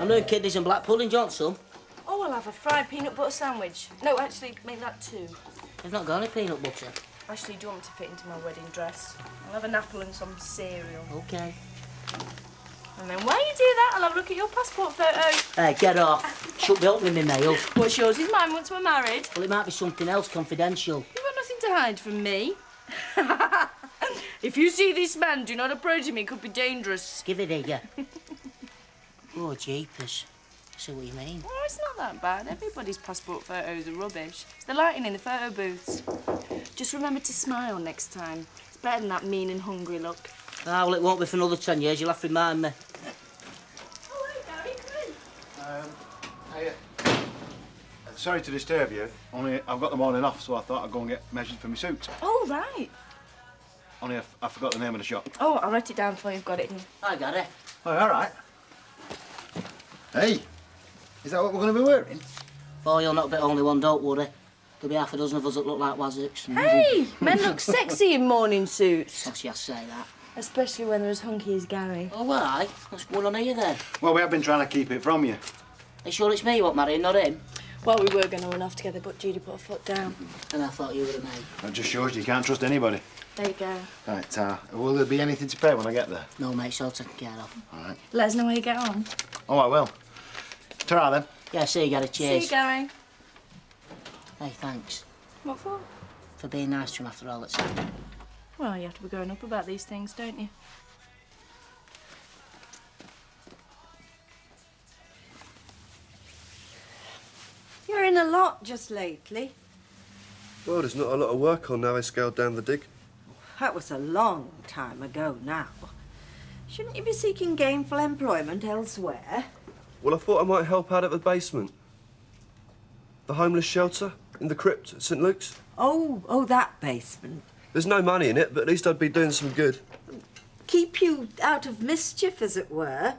I'm doing kidneys and black pudding. Do you want some? Oh, I'll have a fried peanut butter sandwich. No, actually, make that 2. I've not got any peanut butter. Actually, do you want me to fit into my wedding dress? I'll have an apple and some cereal. OK. And then while you do that, I'll have a look at your passport photo. Hey, get off. Shouldn't be opening me mail. What's yours is mine once we're married. Well, it might be something else confidential. You've got nothing to hide from me. If you see this man, do not approach him. It could be dangerous. Give it here. Oh, jeepers. I see what you mean. Oh, it's not that bad. Everybody's passport photos are rubbish. It's the lighting in the photo booths. Just remember to smile next time. It's better than that mean and hungry look. Ah, well, it won't be for another 10 years. You'll have to remind me. Oh, hey, Gary, come in. Sorry to disturb you, only I've got the morning off, so I thought I'd go and get measured for my suit. Oh, right. Only I forgot the name of the shop. Oh, I'll write it down for you. I've got it here. I got it. Oh, all right. Hey, is that what we're going to be wearing? Oh, you're not the only one, don't worry. There'll be half a dozen of us that look like Wazzicks. Hey, men look sexy in morning suits. That's you say that. Especially when they're as hunky as Gary. Oh, why? What's going on here, then? Well, we have been trying to keep it from you. Are you sure it's me you want marrying, not him? Well, we were going to run off together, but Judy put her foot down. And I thought you were a mate. That just shows you can't trust anybody. There you go. Right, will there be anything to pay when I get there? No, mate, it's all taken care of. All right. Let us know how you get on. Oh, I will. Ta-ra, then. Yeah, see you, Gary. Cheers. See you, Gary. Hey, thanks. What for? For being nice to him after all that's happened. Well, you have to be growing up about these things, don't you? You're in a lot just lately. Well, there's not a lot of work on now I scaled down the dig. That was a long time ago now. Shouldn't you be seeking gainful employment elsewhere? Well, I thought I might help out at the basement. The homeless shelter in the crypt at St Luke's. Oh, that basement. There's no money in it, but at least I'd be doing some good. Keep you out of mischief, as it were.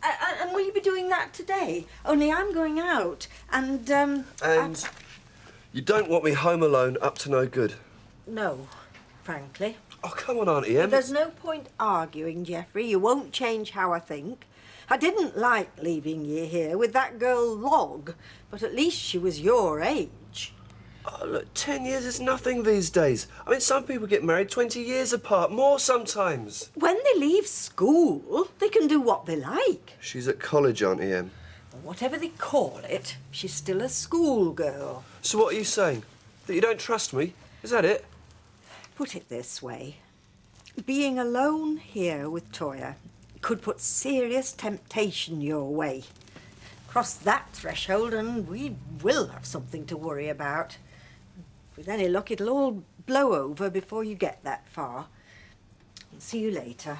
And will you be doing that today? Only I'm going out, and, And you don't want me home alone up to no good. No, frankly. Oh, come on, Auntie Em. There's no point arguing, Geoffrey. You won't change how I think. I didn't like leaving you here with that girl Log, but at least she was your age. Oh, look, 10 years is nothing these days. I mean, some people get married 20 years apart, more sometimes. When they leave school, they can do what they like. She's at college, Auntie Em. Whatever they call it, she's still a schoolgirl. So what are you saying? That you don't trust me? Is that it? Put it this way. Being alone here with Toyah could put serious temptation your way. Cross that threshold and we will have something to worry about. With any luck, it'll all blow over before you get that far. I'll see you later.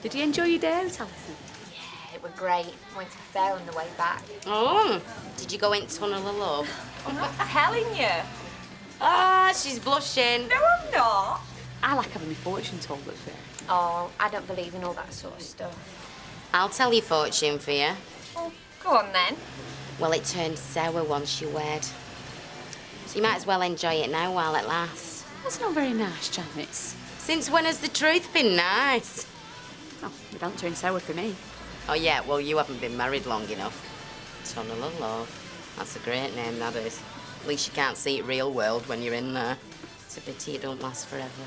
Did you enjoy your day out, Alison? Yeah, it was great. Went to the fair on the way back. Oh, did you go in Tunnel of Love? I'm not telling you. Ah, she's blushing. No, I'm not. I like having my fortune told at fair. Oh, I don't believe in all that sort of stuff. I'll tell your fortune for you. Oh, go on then. Well, it turned sour once you wed. So you might as well enjoy it now while it lasts. That's not very nice, Janice. Since when has the truth been nice? Oh, it don't turn sour for me. Oh, yeah, well, you haven't been married long enough. Tunnel of Love. That's a great name, that is. At least you can't see it real world when you're in there. It's a pity it don't last forever.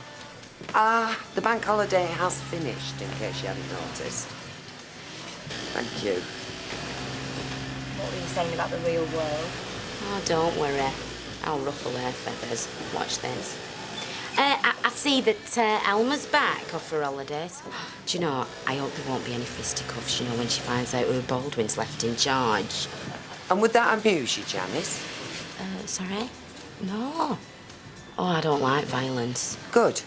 The bank holiday has finished, in case you hadn't noticed. Thank you. What were you saying about the real world? Oh, don't worry. I'll ruffle her feathers. Watch this. I see that Alma's back off her holidays. Do you know, I hope there won't be any fisticuffs, you know, when she finds out who Baldwin's left in charge. And would that amuse you, Janice? Sorry? No. Oh, I don't like violence. Good.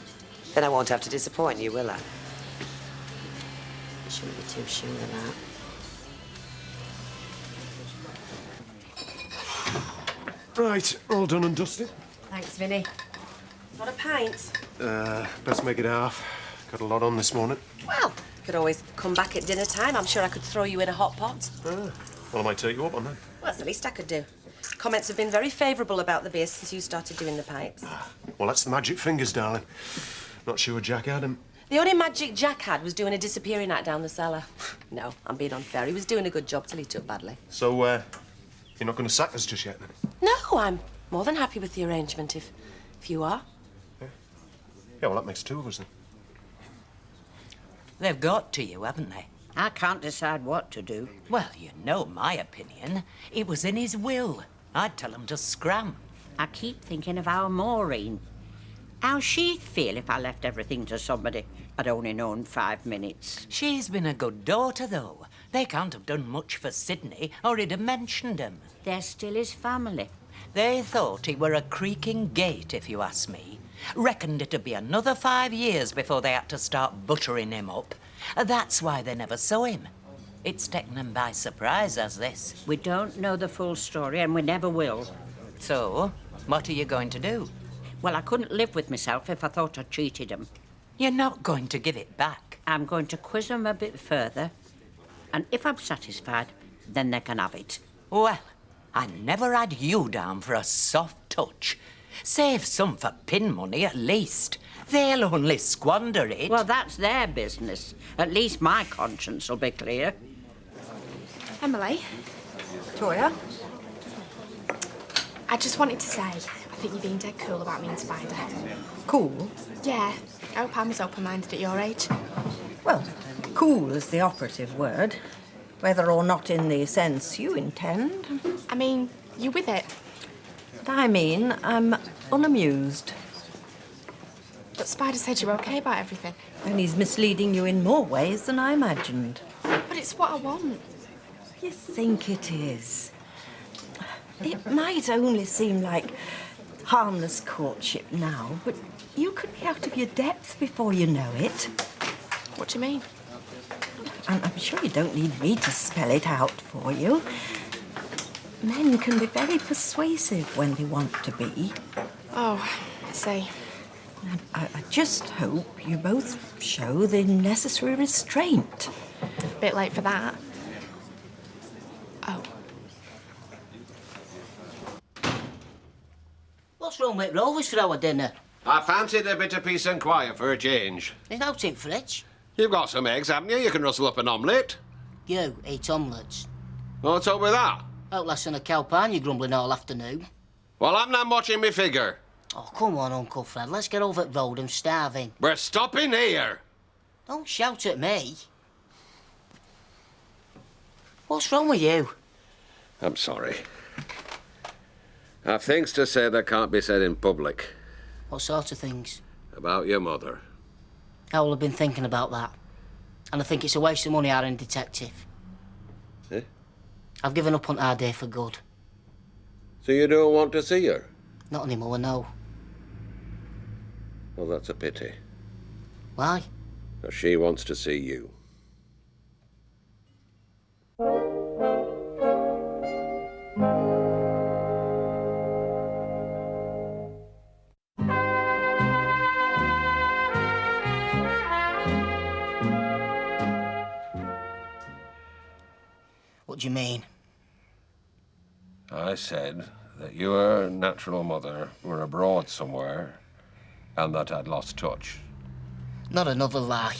Then I won't have to disappoint you, will I? You shouldn't be too sure of that. Right, all done and dusted. Thanks, Vinny. Not a pint. Best make it half. Got a lot on this morning. Well, could always come back at dinner time. I'm sure I could throw you in a hot pot. Well, I might take you up on that. Well, that's the least I could do. Comments have been very favourable about the beer since you started doing the pipes. Well, that's the magic fingers, darling. Not sure Jack had 'em. The only magic Jack had was doing a disappearing act down the cellar. No, I'm being unfair. He was doing a good job till he took badly. So, you're not going to sack us just yet, then? No, I'm more than happy with the arrangement, if you are. Yeah, well, that makes two of us, then. They've got to you, haven't they? I can't decide what to do. Well, you know my opinion. It was in his will. I'd tell him to scram. I keep thinking of our Maureen. How she'd feel if I left everything to somebody I'd only known 5 minutes. She's been a good daughter, though. They can't have done much for Sydney, or he'd have mentioned him. They're still his family. They thought he were a creaking gate, if you ask me. Reckoned it'd be another 5 years before they had to start buttering him up. That's why they never saw him. It's taken them by surprise, as this. We don't know the full story, and we never will. So, what are you going to do? Well, I couldn't live with myself if I thought I cheated them. You're not going to give it back. I'm going to quiz them a bit further, and if I'm satisfied, then they can have it. Well, I never had you down for a soft touch. Save some for pin money, at least. They'll only squander it. Well, that's their business. At least my conscience will be clear. Emily? Toya? I just wanted to say, I think you're being dead cool about me and Spider. Cool? Yeah, I hope I'm as open-minded at your age. Well, cool is the operative word. Whether or not in the sense you intend. I mean, you with it. I mean, I'm unamused. But Spider said you're okay about everything. And he's misleading you in more ways than I imagined. But it's what I want. You think it is? It might only seem like harmless courtship now, but you could be out of your depth before you know it. What do you mean? And I'm sure you don't need me to spell it out for you. Men can be very persuasive when they want to be. Oh, I see. I just hope you both show the necessary restraint. A bit late for that. Oh. What's wrong with Rovers for our dinner? I fancied a bit of peace and quiet for a change. There's no tin fridge. You've got some eggs, haven't you? You can rustle up an omelette. You eat omelettes. What's up with that? Out less than a cow pie, you're grumbling all afternoon. Well, I'm not watching me figure. Oh, come on, Uncle Fred. Let's get over the road. I'm starving. We're stopping here. Don't shout at me. What's wrong with you? I'm sorry. I've things to say that can't be said in public. What sort of things? About your mother. I will have been thinking about that. And I think it's a waste of money hiring a detective. Eh? I've given up on our day for good. So you don't want to see her? Not anymore, no. Well, that's a pity. Why? 'Cause she wants to see you. What do you mean? I said that your natural mother were abroad somewhere and that I'd lost touch. Not another lie.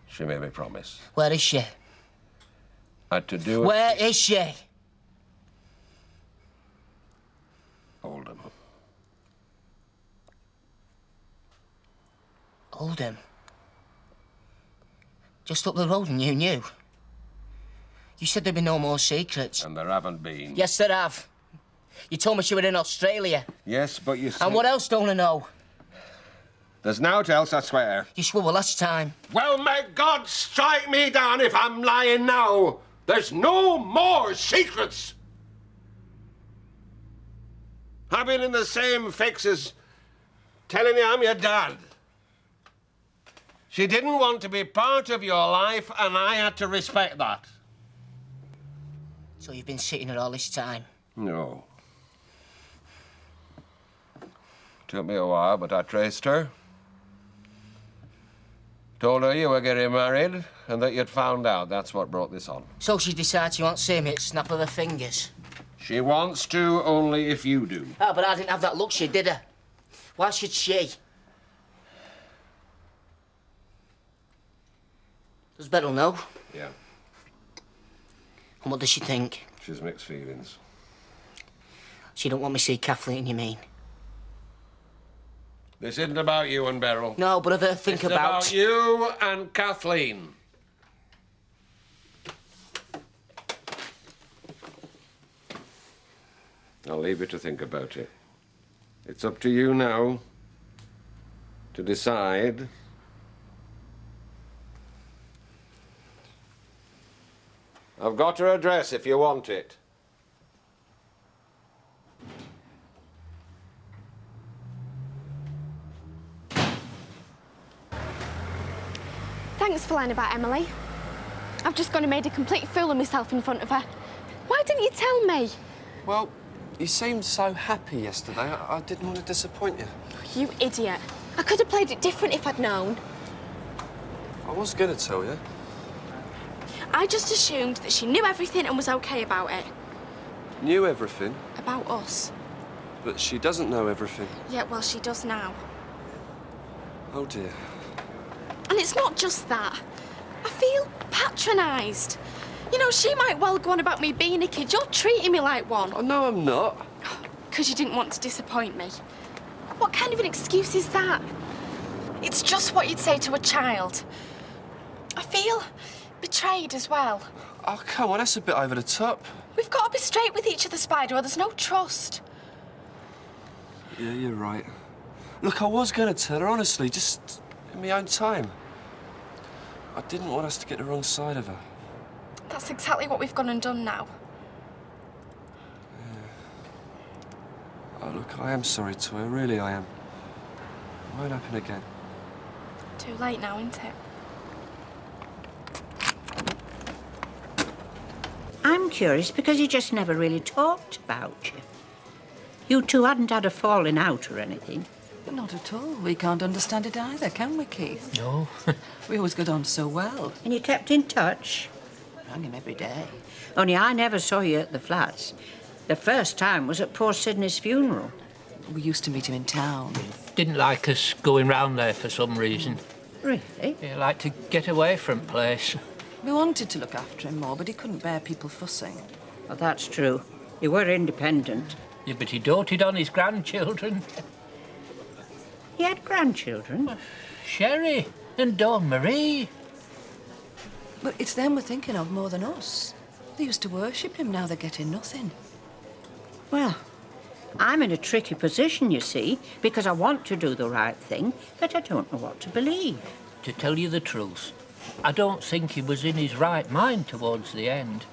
She made me promise. Where is she? Had to do it. Where is she? Oldham. Oldham? Just up the road and you knew? You said there'd be no more secrets. And there haven't been. Yes, there have. You told me she were in Australia. Yes, but you said... And what else don't I know? There's nought else, I swear. You swore last time. Well, may God strike me down if I'm lying now. There's no more secrets. I've been in the same fix as telling you I'm your dad. She didn't want to be part of your life, and I had to respect that. So you've been sitting here all this time? No. Took me a while, but I traced her. Told her you were getting married and that you'd found out. That's what brought this on. So she decides she won't see me at snap of her fingers? She wants to only if you do. Ah, but I didn't have that luxury, did I? Why should she? Does Beryl know? Yeah. And what does she think? She's mixed feelings. She don't want me to see Kathleen, you mean? This isn't about you and Beryl. No, but have her think it's about you and Kathleen. I'll leave you to think about it. It's up to you now to decide. I've got her address if you want it. Thanks for lying about Emily. I've just gone and made a complete fool of myself in front of her. Why didn't you tell me? Well, you seemed so happy yesterday. I didn't want to disappoint you. You idiot. I could have played it different if I'd known. I was going to tell you. I just assumed that she knew everything and was okay about it. Knew everything, About us. but she doesn't know everything. Yeah, well, she does now. Oh, dear. And it's not just that. I feel patronised. You know, she might well go on about me being a kid. You're treating me like one. Oh, no, I'm not. Because you didn't want to disappoint me. What kind of an excuse is that? It's just what you'd say to a child. I feel betrayed as well. Oh, come on, that's a bit over the top. We've got to be straight with each other, Spider, or there's no trust. Yeah, you're right. Look, I was going to tell her, honestly, just in my own time. I didn't want us to get the wrong side of her. That's exactly what we've gone and done now. Oh, look, I am sorry, Toya, really I am. It won't happen again. Too late now, isn't it? I'm curious because you just never really talked about you. You two hadn't had a falling out or anything. Not at all. We can't understand it either, can we, Keith? No. We always got on so well. And you kept in touch? Rang him every day. Only I never saw you at the flats. The first time was at poor Sydney's funeral. We used to meet him in town. Didn't like us going round there for some reason. Really? He liked to get away from place. We wanted to look after him more, but he couldn't bear people fussing. Well, that's true. You were independent. Yeah, but he doted on his grandchildren. He had grandchildren? Sherry and Dawn Marie. But it's them we're thinking of more than us. They used to worship him, now they're getting nothing. Well, I'm in a tricky position, you see, because I want to do the right thing, but I don't know what to believe. To tell you the truth, I don't think he was in his right mind towards the end.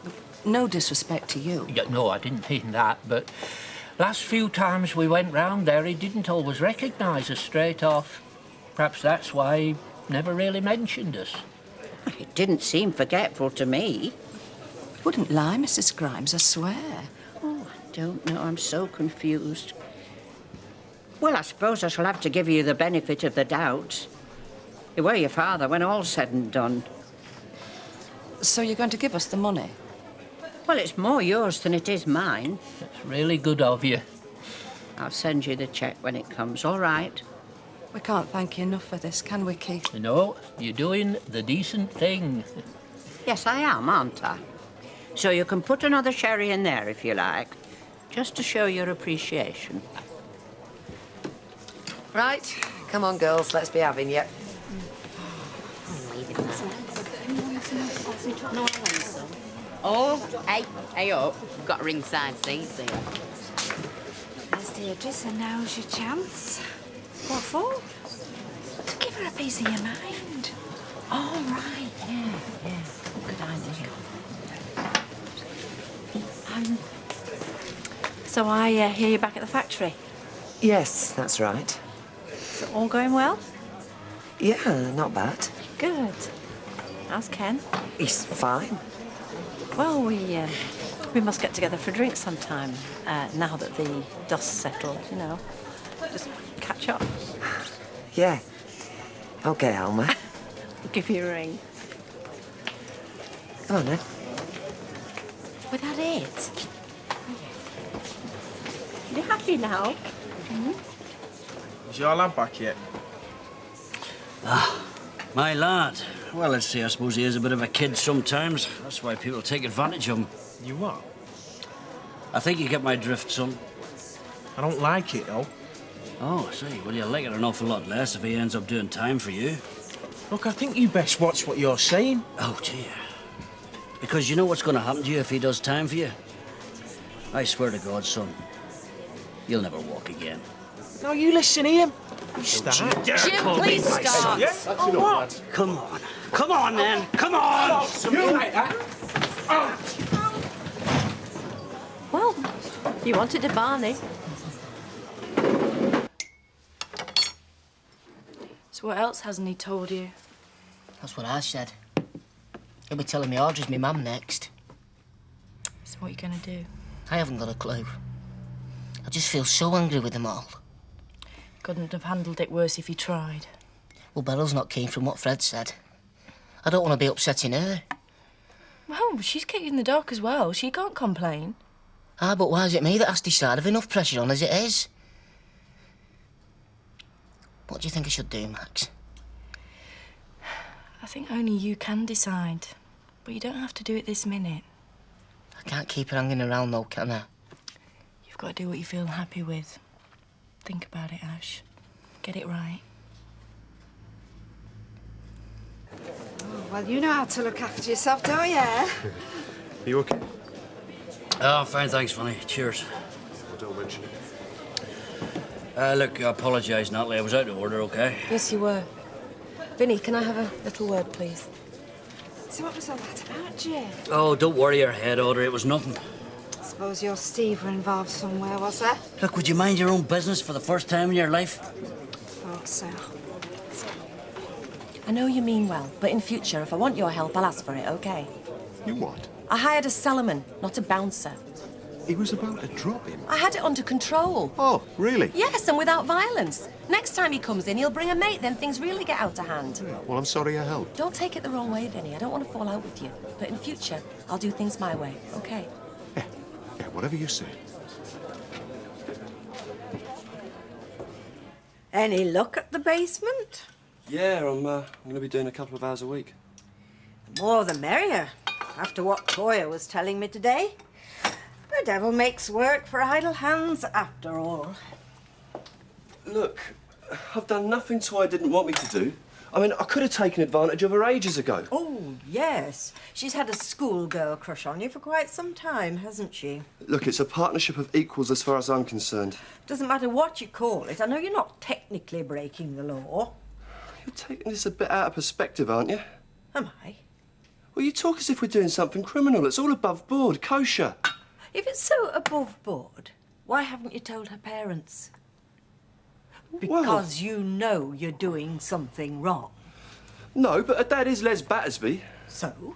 No disrespect to you. Yeah, no, I didn't mean that, but last few times we went round there, he didn't always recognise us straight off. Perhaps that's why he never really mentioned us. It didn't seem forgetful to me. Wouldn't lie, Mrs. Grimes, I swear. Oh, I don't know. I'm so confused. Well, I suppose I shall have to give you the benefit of the doubt. You were your father when all's said and done. So you're going to give us the money? Well, it's more yours than it is mine. That's really good of you. I'll send you the cheque when it comes, all right? We can't thank you enough for this, can we, Keith? No, you're doing the decent thing. Yes, I am, aren't I? So you can put another sherry in there if you like, just to show your appreciation. Right, come on, girls, let's be having you. Oh, hey up. We've got ringside seats here. There's Deirdre, and now's your chance. What for? To give her a piece of your mind. Oh, right, yeah. Good idea. So I hear you're back at the factory. Yes, that's right. Is it all going well? Yeah, not bad. Good. How's Ken? He's fine. Well, we must get together for a drink sometime, now that the dust's settled, you know. Just catch up. Yeah. OK, Alma. I'll give you a ring. Come on, then. Was that it? You happy now? Is your lad back yet? Ah, my lad. Well, let's see, I suppose he is a bit of a kid sometimes. That's why people take advantage of him. You what? I think you get my drift, son. I don't like it, though. Oh, I see. Well, you'll like it an awful lot less if he ends up doing time for you. Look, I think you best watch what you're saying. Oh, dear. Because you know what's going to happen to you if he does time for you? I swear to God, son, you'll never walk again. No, you listen to him. You start. Jim, please start. Yeah? Oh, what? Come on. Come on, then. Come on! Something like that. Well, you wanted a Barney. So what else hasn't he told you? That's what I said. He'll be telling me Audrey's my mum next. So what are you going to do? I haven't got a clue. I just feel so angry with them all. Couldn't have handled it worse if he tried. Well, Beryl's not keen from what Fred said. I don't want to be upsetting her. Well, she's kicked in the dock as well. She can't complain. Ah, but why is it me that has to decide? I've enough pressure on as it is. What do you think I should do, Max? I think only you can decide. But you don't have to do it this minute. I can't keep her hanging around, though, can I? You've got to do what you feel happy with. Think about it, Ash. Get it right. Well, you know how to look after yourself, don't you? Are you okay? Oh, fine, thanks, Funny. Cheers. Well, don't mention it. Look, I apologise, Natalie. I was out of order, OK? Yes, you were. Vinny, can I have a little word, please? So what was all that about, Jim? Oh, don't worry your head, Audrey. It was nothing. I suppose you or Steve were involved somewhere, was there? Look, would you mind your own business for the first time in your life? Thought so. I know you mean well, but in future, if I want your help, I'll ask for it, OK? You what? I hired a cellarman, not a bouncer. He was about to drop him. I had it under control. Oh, really? Yes, and without violence. Next time he comes in, he'll bring a mate, then things really get out of hand. Well, I'm sorry I helped. Don't take it the wrong way, Vinny. I don't want to fall out with you. But in future, I'll do things my way, OK? Yeah, whatever you say. Any luck at the basement? Yeah, I'm going to be doing a couple of hours a week. The more the merrier, after what Toya was telling me today. The devil makes work for idle hands, after all. Look, I've done nothing Toya didn't want me to do. I mean, I could have taken advantage of her ages ago. Oh, yes. She's had a schoolgirl crush on you for quite some time, hasn't she? Look, it's a partnership of equals as far as I'm concerned. Doesn't matter what you call it. I know you're not technically breaking the law. You're taking this a bit out of perspective, aren't you? Am I? Well, you talk as if we're doing something criminal. It's all above board, kosher. If it's so above board, why haven't you told her parents? Because you know you're doing something wrong. No, but her dad is Les Battersby. So?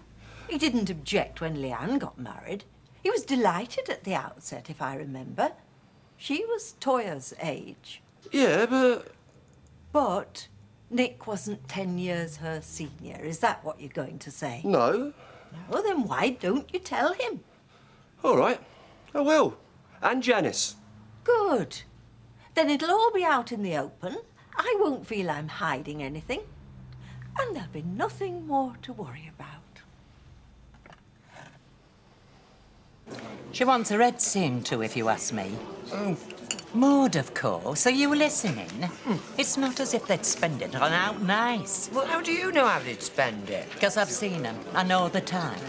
He didn't object when Leanne got married. He was delighted at the outset, if I remember. She was Toya's age. Yeah, but... But Nick wasn't 10 years her senior. Is that what you're going to say? No. Well, then why don't you tell him? All right, I will. And Janice. Good. Then it'll all be out in the open. I won't feel I'm hiding anything. And there'll be nothing more to worry about. She wants her head seen to, if you ask me. Maud, of course. Are you listening? It's not as if they'd spend it on out nice. Well, how do you know how they'd spend it? Because I've seen them. I know the time.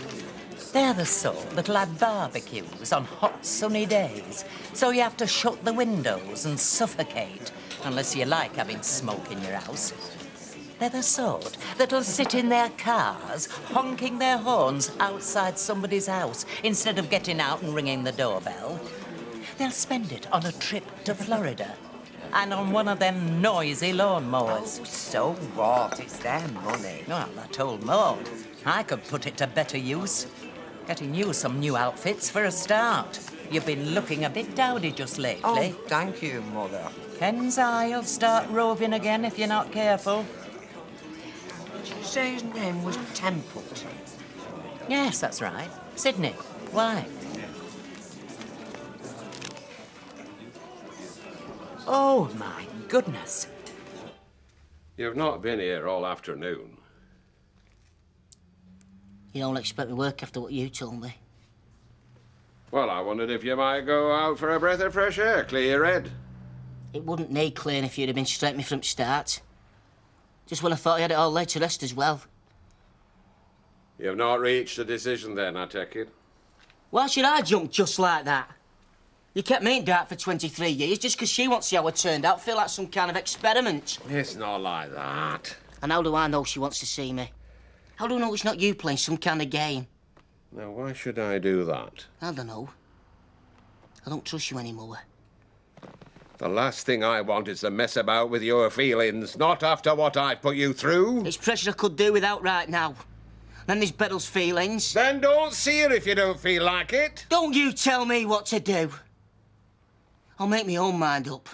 They're the sort that'll have barbecues on hot, sunny days. So you have to shut the windows and suffocate, unless you like having smoke in your house. They're the sort that'll sit in their cars, honking their horns outside somebody's house, instead of getting out and ringing the doorbell. They'll spend it on a trip to Florida, and on one of them noisy lawnmowers. Oh, so what? It's their money. Well, I told Maud I could put it to better use. Getting you some new outfits for a start. You've been looking a bit dowdy just lately. Oh, thank you, Mother. Ken's eye'll start roving again if you're not careful. Did you say his name was Templeton? Yes, that's right. Sydney. Why? Oh, my goodness. You've not been here all afternoon. You don't expect me work after what you told me. Well, I wondered if you might go out for a breath of fresh air, clear your head. It wouldn't need clearing if you'd have been straight with me from the start. Just when I thought I had it all laid to rest as well. You've not reached a decision then, I take it? Why should I jump just like that? You kept me in dark for 23 years just because she wants to see how it turned out. Feel like some kind of experiment. It's not like that. And how do I know she wants to see me? How do I know it's not you playing some kind of game? Now, why should I do that? I don't know. I don't trust you anymore. The last thing I want is to mess about with your feelings, not after what I've put you through. It's pressure I could do without right now. Then there's Beryl's feelings. Then don't see her if you don't feel like it. Don't you tell me what to do. I'll make my own mind up.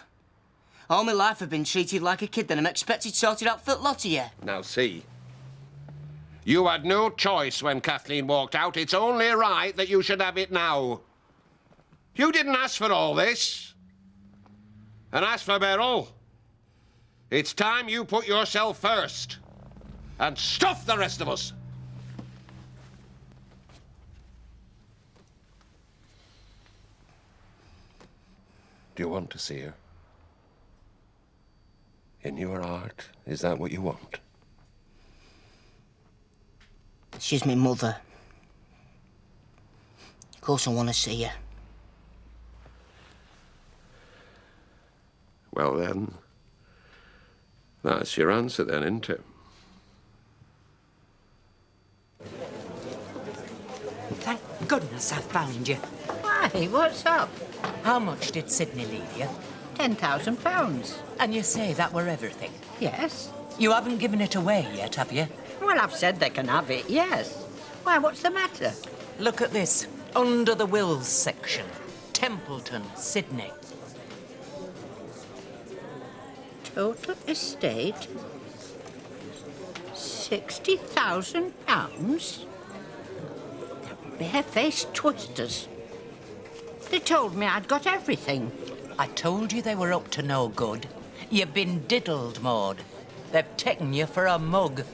All my life I've been treated like a kid, then I'm expected sorted out for the lot of you. Now, see. You had no choice when Kathleen walked out. It's only right that you should have it now. You didn't ask for all this. And as for Beryl, it's time you put yourself first and stuff the rest of us. Do you want to see her? In your heart, is that what you want? She's my mother. Of course I want to see her. Well, then, that's your answer then, isn't it? Thank goodness I found you. Why, what's up? How much did Sydney leave you? £10,000. And you say that were everything? Yes. You haven't given it away yet, have you? Well, I've said they can have it, yes. Why, what's the matter? Look at this. Under the wills section. Templeton, Sydney. Total estate, £60,000? Barefaced twisters. They told me I'd got everything. I told you they were up to no good. You've been diddled, Maud. They've taken you for a mug.